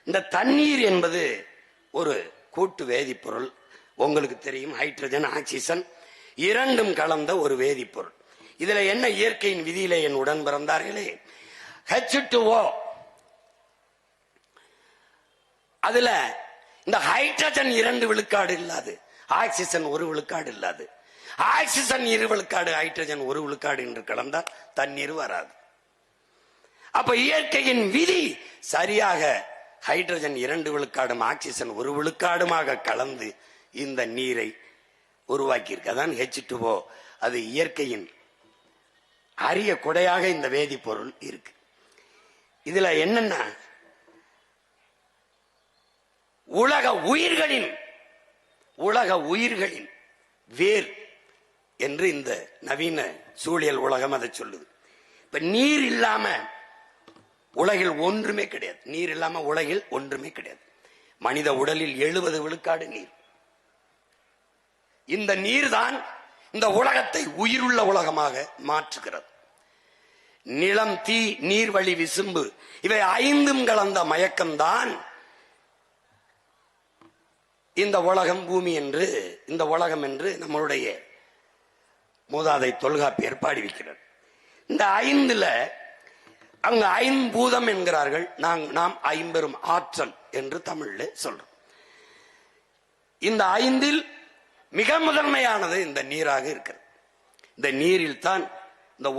இந்த தண்ணீர் என்பது ஒரு கூட்டு வேதிப்பொருள். உங்களுக்கு தெரியும், ஹைட்ரஜன் ஆக்சிஜன் இரண்டும் கலந்த ஒரு வேதிப்பொருள். இதுல என்ன இயற்கையின் விதியிலே என் உடன் பிறந்தார்களே, H2O, அதுல இந்த ஹைட்ரஜன் 2 விழுக்காடு இல்லாது, ஆக்சிஜன் 1 விழுக்காடு இல்லாது, ஆக்சிஜன் 2 விழுக்காடு, ஹைட்ரஜன் 1 விழுக்காடு என்று கலந்தால் தண்ணீர் வராது. அப்ப இயற்கையின் விதி சரியாக ஹைட்ரஜன் 2 விழுக்காடும் ஆக்சிஜன் 1 விழுக்காடுமாக கலந்து இந்த நீரை உருவாக்கியிருக்கு. அதான் H2O. அது இயற்கையின் அரிய கொடையாக இந்த வேதிப்பொருள் இருக்கு. இதுல என்னன்னா, உலக உயிர்களின் வேர் என்று இந்த நவீன சூழியல் உலகம் அதை சொல்லுது. இப்ப நீர் இல்லாம உலகில் ஒன்றுமே கிடையாது. நீர் இல்லாம உலகில் ஒன்றுமே கிடையாது. மனித உடலில் 70 விழுக்காடு நீர். இந்த நீர் தான் இந்த உலகத்தை உயிருள்ள உலகமாக மாற்றுகிறது. நிலம், தீ, நீர்வழி, விசும்பு இவை 5ம் கலந்த மயக்கம்தான் இந்த உலகம், பூமி என்று, இந்த உலகம் என்று நம்மளுடைய மூதாதை தொல்காப்பியர் பாடி வைக்கிறார். இந்த 5ல அங்க 5 பூதம் என்கிறார்கள். நாம் 50 ஆற்றல் என்று தமிழ்ல சொல்றோம். இந்த 5ல் மிக முதன்மையானது இந்த நீராக இருக்கிறது. இந்த நீரில் தான் இந்த